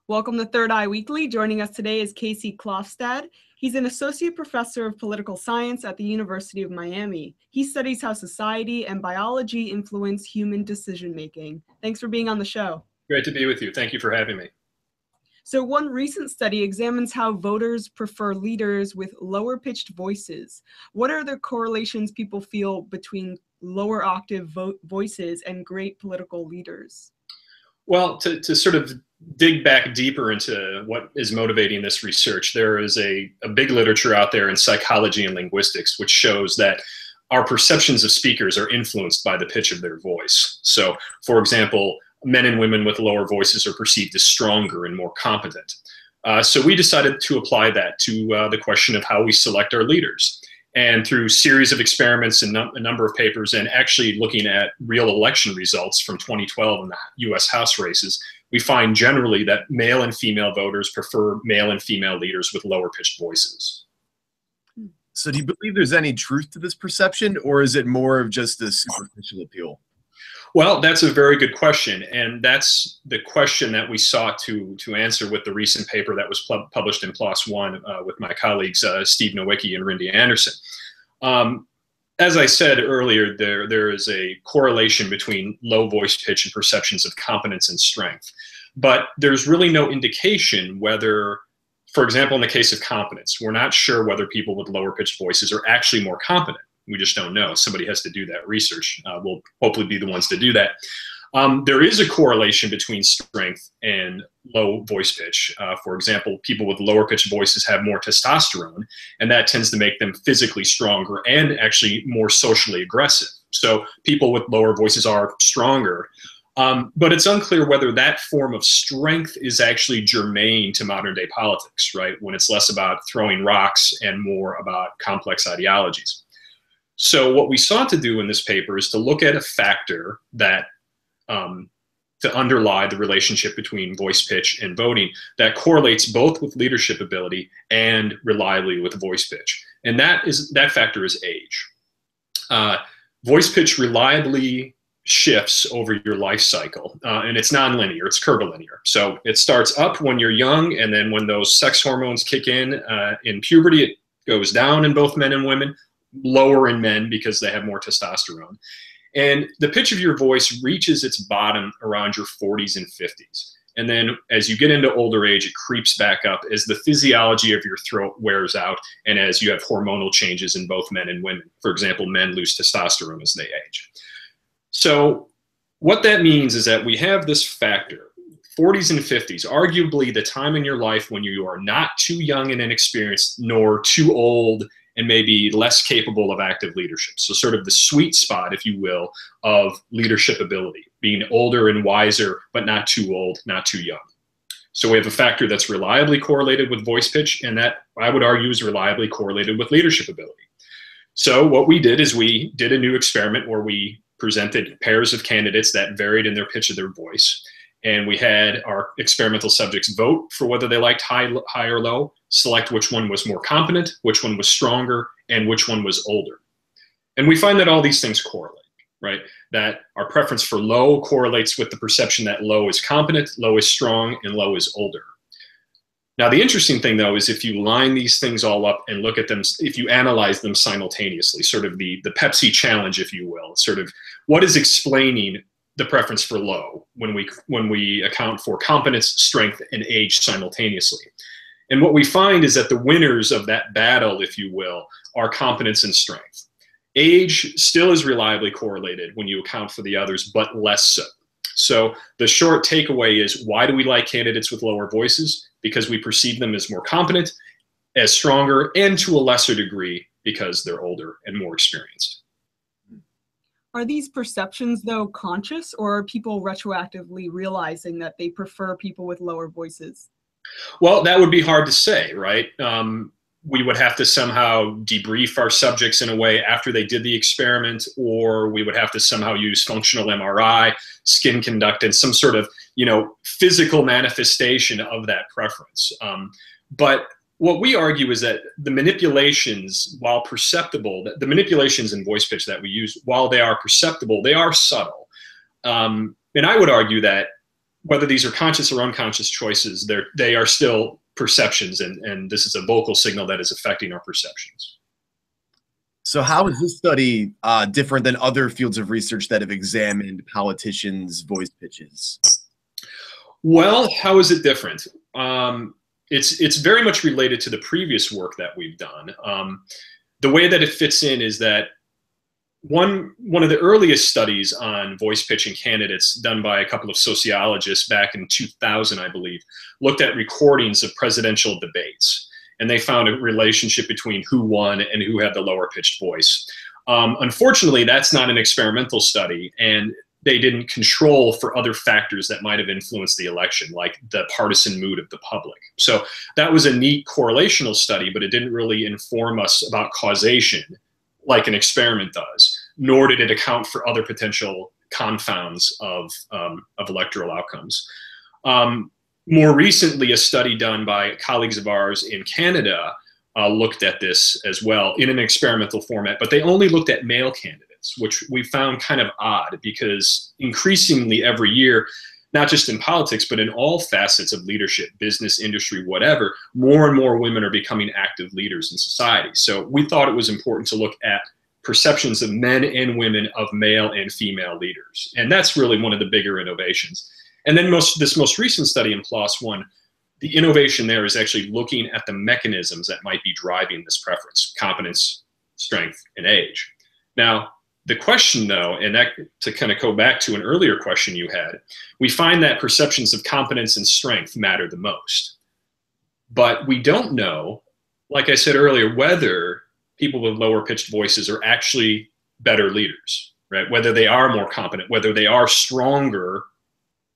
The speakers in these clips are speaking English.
Welcome to Third Eye Weekly. Joining us today is Casey Klofstad. He's an associate professor of political science at the University of Miami. He studies how society and biology influence human decision-making. Thanks for being on the show. Great to be with you. Thank you for having me. So one recent study examines how voters prefer leaders with lower-pitched voices. What are the correlations people feel between lower octave voices and great political leaders? Well, to sort of dig back deeper into what is motivating this research, there is a big literature out there in psychology and linguistics which shows that our perceptions of speakers are influenced by the pitch of their voice. So, for example, men and women with lower voices are perceived as stronger and more competent. So we decided to apply that to the question of how we select our leaders. And through a series of experiments and a number of papers, and actually looking at real election results from 2012 in the US House races, we find generally that male and female voters prefer male and female leaders with lower pitched voices. So do you believe there's any truth to this perception, or is it more of just a superficial appeal? Well, that's a very good question, and that's the question that we sought to answer with the recent paper that was published in PLOS One with my colleagues Steve Nowicki and Rindy Anderson. As I said earlier, there is a correlation between low voice pitch and perceptions of competence and strength, but there's really no indication whether, for example, in the case of competence, we're not sure whether people with lower pitched voices are actually more competent. We just don't know. Somebody has to do that research. We'll hopefully be the ones to do that. There is a correlation between strength and low voice pitch. For example, people with lower pitched voices have more testosterone, and that tends to make them physically stronger and actually more socially aggressive. So people with lower voices are stronger. But it's unclear whether that form of strength is actually germane to modern day politics, right? When it's less about throwing rocks and more about complex ideologies. So what we sought to do in this paper is to look at a factor that, to underlie the relationship between voice pitch and voting that correlates both with leadership ability and reliably with voice pitch. And that factor is age. Voice pitch reliably shifts over your life cycle, and it's nonlinear, it's curvilinear. So it starts up when you're young, and then when those sex hormones kick in puberty, it goes down in both men and women, lower in men because they have more testosterone. And the pitch of your voice reaches its bottom around your 40s and 50s. And then as you get into older age, it creeps back up as the physiology of your throat wears out and as you have hormonal changes in both men and women. For example, men lose testosterone as they age. So what that means is that we have this factor, 40s and 50s, arguably the time in your life when you are not too young and inexperienced, nor too old and maybe less capable of active leadership. So sort of the sweet spot, if you will, of leadership ability, being older and wiser, but not too old, not too young. So we have a factor that's reliably correlated with voice pitch, and that I would argue is reliably correlated with leadership ability. So what we did is we did a new experiment where we presented pairs of candidates that varied in their pitch of their voice. And we had our experimental subjects vote for whether they liked high or low, select which one was more competent, which one was stronger, and which one was older. And we find that all these things correlate, right? That our preference for low correlates with the perception that low is competent, low is strong, and low is older. Now, the interesting thing, though, is if you line these things all up and look at them, if you analyze them simultaneously, sort of the Pepsi challenge, if you will, sort of what is explaining the preference for low when we account for competence, strength, and age simultaneously. And what we find is that the winners of that battle, if you will, are competence and strength. Age still is reliably correlated when you account for the others, but less so. So the short takeaway is, why do we like candidates with lower voices? Because we perceive them as more competent, as stronger, and to a lesser degree because they're older and more experienced. Are these perceptions, though, conscious, or are people retroactively realizing that they prefer people with lower voices? Well, that would be hard to say, right? We would have to somehow debrief our subjects in a way after they did the experiment, or we would have to somehow use functional MRI, skin conductance, some sort of, physical manifestation of that preference. But what we argue is that the manipulations, while perceptible, the manipulations in voice pitch that we use, while they are perceptible, they are subtle. And I would argue that whether these are conscious or unconscious choices, they are still perceptions, and this is a vocal signal that is affecting our perceptions. So how is this study different than other fields of research that have examined politicians' voice pitches? Well, how is it different? It's very much related to the previous work that we've done. The way that it fits in is that one of the earliest studies on voice pitching candidates, done by a couple of sociologists back in 2000, I believe, looked at recordings of presidential debates, and they found a relationship between who won and who had the lower pitched voice. Unfortunately, that's not an experimental study, and they didn't control for other factors that might have influenced the election, like the partisan mood of the public. So that was a neat correlational study, but it didn't really inform us about causation like an experiment does, nor did it account for other potential confounds of electoral outcomes. More recently, a study done by colleagues of ours in Canada looked at this as well in an experimental format, but they only looked at male candidates, which we found kind of odd because increasingly every year, not just in politics, but in all facets of leadership, business, industry, whatever, more and more women are becoming active leaders in society. So we thought it was important to look at perceptions of men and women, of male and female leaders. And that's really one of the bigger innovations. And then this most recent study in PLOS One, the innovation there is actually looking at the mechanisms that might be driving this preference: competence, strength, and age. Now, the question, though, and that to kind of go back to an earlier question you had, we find that perceptions of competence and strength matter the most. But we don't know, like I said earlier, whether people with lower pitched voices are actually better leaders, right? Whether they are more competent, whether they are stronger,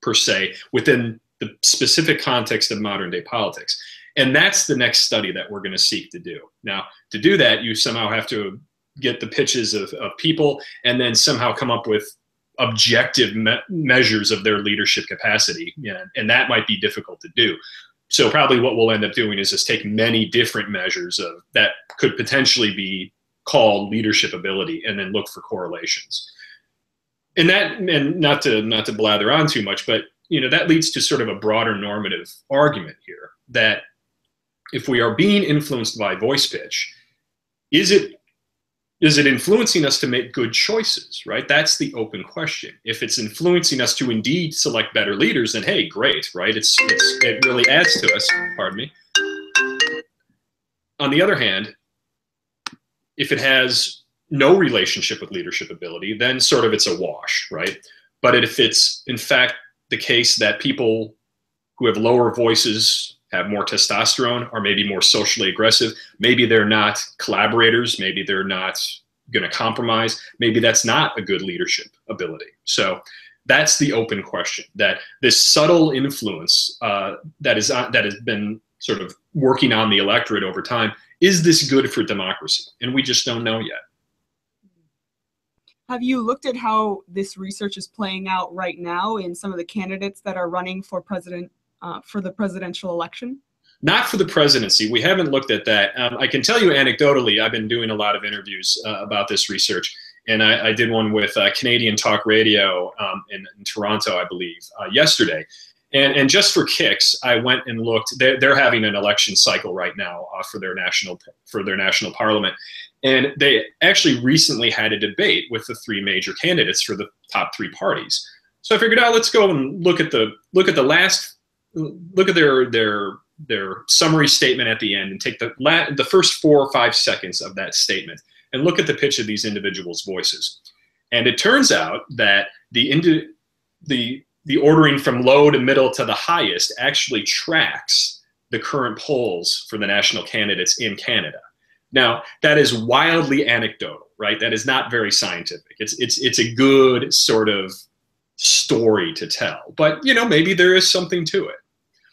per se, within the specific context of modern day politics. And that's the next study that we're going to seek to do. Now, to do that, you somehow have to get the pitches of people and then somehow come up with objective measures of their leadership capacity. Yeah, and that might be difficult to do. So probably what we'll end up doing is just take many different measures of that could potentially be called leadership ability and then look for correlations. And not to blather on too much, but that leads to sort of a broader normative argument here that if we are being influenced by voice pitch, is it influencing us to make good choices, right? That's the open question. If it's influencing us to indeed select better leaders, then hey, great, right? It really adds to us, pardon me. On the other hand, if it has no relationship with leadership ability, then sort of it's a wash, right? But if it's in fact the case that people who have lower voices have more testosterone, or maybe more socially aggressive, maybe they're not collaborators, maybe they're not going to compromise, maybe that's not a good leadership ability. So that's the open question, that this subtle influence that has been sort of working on the electorate over time, is this good for democracy? And we just don't know yet. Have you looked at how this research is playing out right now in some of the candidates that are running for president for the presidential election? Not for the presidency. We haven't looked at that. I can tell you anecdotally, I've been doing a lot of interviews about this research, and I did one with Canadian Talk Radio in Toronto, I believe, yesterday. And just for kicks, I went and looked. They're having an election cycle right now for their national parliament, and they actually recently had a debate with the three major candidates for the top three parties. So I figured, let's go and look at their summary statement at the end and take the first 4 or 5 seconds of that statement and look at the pitch of these individuals' voices. And it turns out that the ordering from low to middle to the highest actually tracks the current polls for the national candidates in Canada. Now, that is wildly anecdotal, right? That is not very scientific. It's a good sort of story to tell, but maybe there is something to it.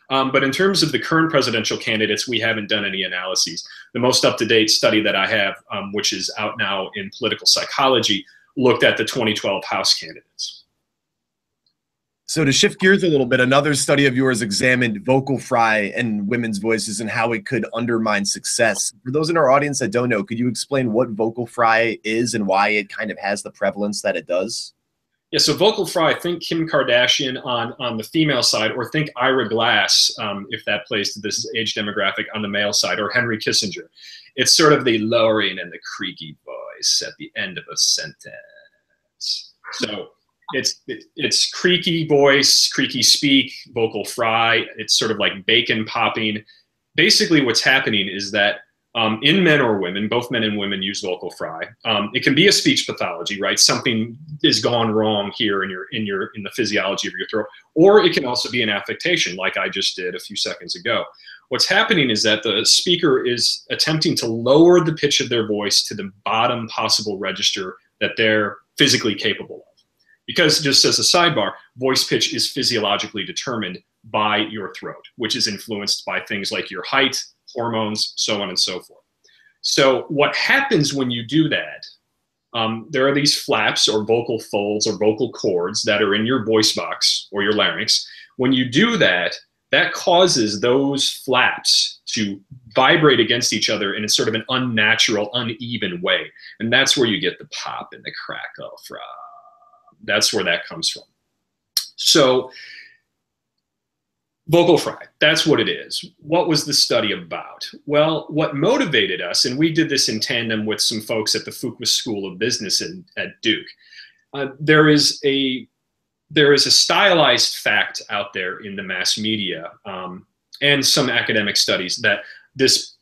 But in terms of the current presidential candidates, we haven't done any analyses. The most up-to-date study that I have, which is out now in Political Psychology, looked at the 2012 House candidates. So to shift gears a little bit, another study of yours examined vocal fry and women's voices and how it could undermine success. For those in our audience that don't know, could you explain what vocal fry is and why it kind of has the prevalence that it does? Yeah, so vocal fry, think Kim Kardashian on the female side, or think Ira Glass, if that plays to this age demographic, on the male side, or Henry Kissinger. It's sort of the lowering and the creaky voice at the end of a sentence. So it's creaky voice, creaky speak, vocal fry. It's sort of like bacon popping. Basically what's happening is that in men or women, both men and women use vocal fry. It can be a speech pathology, right? Something is gone wrong here in the physiology of your throat, or it can also be an affectation, like I just did a few seconds ago. What's happening is that the speaker is attempting to lower the pitch of their voice to the bottom possible register that they're physically capable of. Because, just as a sidebar, voice pitch is physiologically determined by your throat, which is influenced by things like your height, hormones, so on and so forth. So what happens when you do that, there are these flaps or vocal folds or vocal cords that are in your voice box or your larynx. When you do that, that causes those flaps to vibrate against each other in a sort of an unnatural, uneven way. And that's where you get the pop and the crackle from. That's where that comes from. So vocal fry, that's what it is. What was the study about? Well, what motivated us, and we did this in tandem with some folks at the Fuqua School of Business at Duke, there is a stylized fact out there in the mass media and some academic studies that this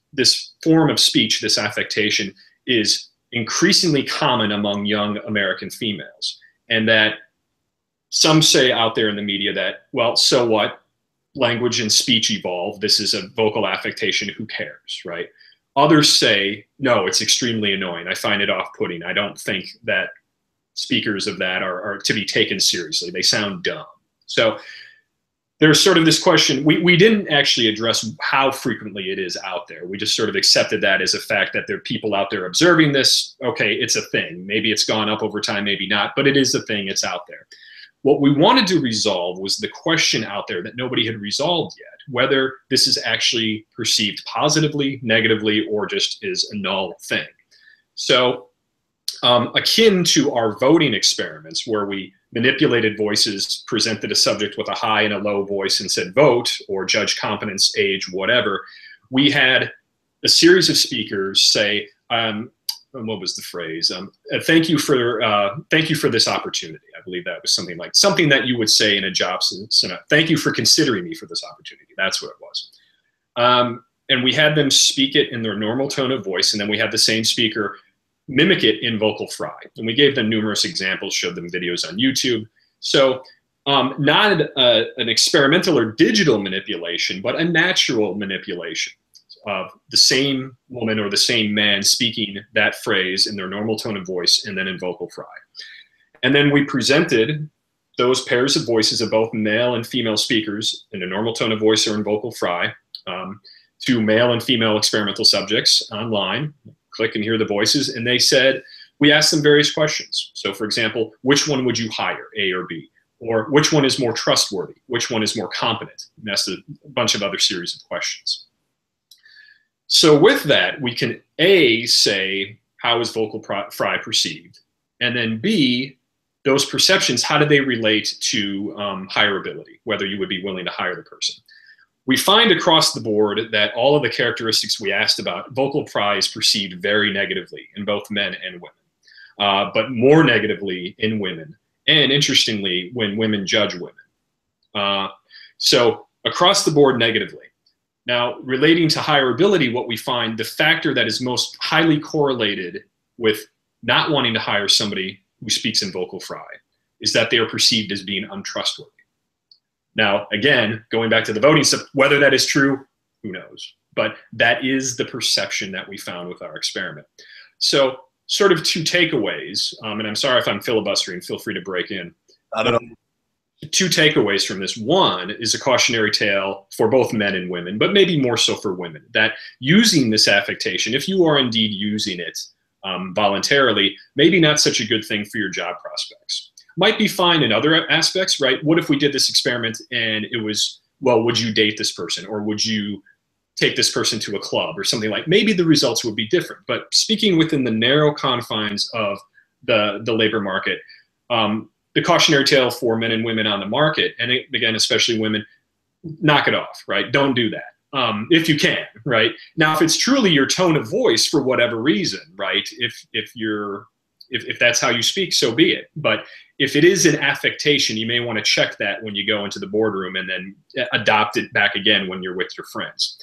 form of speech, this affectation, is increasingly common among young American females. And that some say out there in the media that, well, so what? Language and speech evolve. This is a vocal affectation. Who cares, right? Others say, no, it's extremely annoying. I find it off-putting. I don't think that speakers of that are to be taken seriously. They sound dumb. So there's sort of this question. We didn't actually address how frequently it is out there. We just sort of accepted that as a fact that there are people out there observing this. Okay, it's a thing. Maybe it's gone up over time, maybe not, but it is a thing. It's out there. What we wanted to resolve was the question out there that nobody had resolved yet, whether this is actually perceived positively, negatively, or just is a null thing. So akin to our voting experiments where we manipulated voices, presented a subject with a high and a low voice and said vote, or judge competence, age, whatever, we had a series of speakers say, what was the phrase? Thank you for this opportunity. I believe that was something that you would say in a job scenario. Thank you for considering me for this opportunity. That's what it was. And we had them speak it in their normal tone of voice, and then we had the same speaker mimic it in vocal fry. And we gave them numerous examples, showed them videos on YouTube. So not an experimental or digital manipulation, but a natural manipulation of the same woman or the same man speaking that phrase in their normal tone of voice and then in vocal fry. And then we presented those pairs of voices of both male and female speakers in a normal tone of voice or in vocal fry to male and female experimental subjects online. Click and hear the voices. And they said, we asked them various questions. So for example, which one would you hire, A or B? Or which one is more trustworthy? Which one is more competent? And that's a bunch of other series of questions. So with that, we can A, say, how is vocal fry perceived? And then B, those perceptions, how do they relate to hireability, whether you would be willing to hire the person? We find across the board that all of the characteristics we asked about, vocal fry is perceived very negatively in both men and women, but more negatively in women. And interestingly, when women judge women. So across the board negatively. Now, relating to hireability, what we find, the factor that is most highly correlated with not wanting to hire somebody who speaks in vocal fry is that they are perceived as being untrustworthy. Now, again, going back to the voting stuff, whether that is true, who knows? But that is the perception that we found with our experiment. So sort of two takeaways, and I'm sorry if I'm filibustering, feel free to break in. I don't know. Two takeaways from this. One is a cautionary tale for both men and women, but maybe more so for women, that using this affectation, if you are indeed using it voluntarily, maybe not such a good thing for your job prospects. Might be fine in other aspects, right? What if we did this experiment and it was, well, would you date this person, or would you take this person to a club or something like, maybe the results would be different. But speaking within the narrow confines of the labor market, the cautionary tale for men and women on the market, and again, especially women, knock it off, right? Don't do that. If you can, right? Now, if it's truly your tone of voice for whatever reason, right? If that's how you speak, so be it. But if it is an affectation, you may want to check that when you go into the boardroom and then adopt it back again when you're with your friends.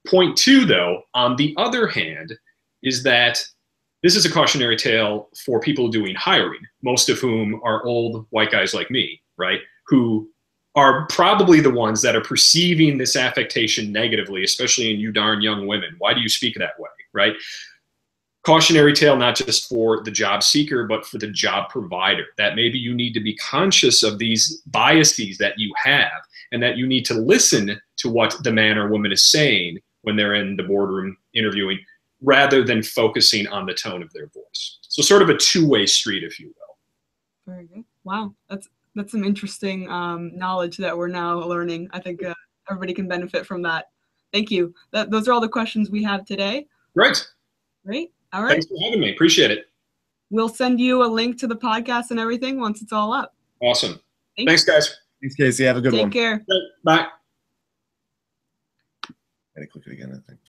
Point two, though, on the other hand, is that this is a cautionary tale for people doing hiring, most of whom are old white guys like me, right? Who are probably the ones that are perceiving this affectation negatively, especially in you darn young women. Why do you speak that way, right? Cautionary tale, not just for the job seeker, but for the job provider, that maybe you need to be conscious of these biases that you have, and that you need to listen to what the man or woman is saying when they're in the boardroom interviewing, rather than focusing on the tone of their voice. So sort of a two-way street, if you will. Very good. Wow, that's some interesting knowledge that we're now learning. I think everybody can benefit from that. Thank you. Those are all the questions we have today. Great. Great. All right. Thanks for having me. Appreciate it. We'll send you a link to the podcast and everything once it's all up. Awesome. Thanks, guys. Thanks, Casey. Have a good one. Take care. Bye. Gotta click it again, I think.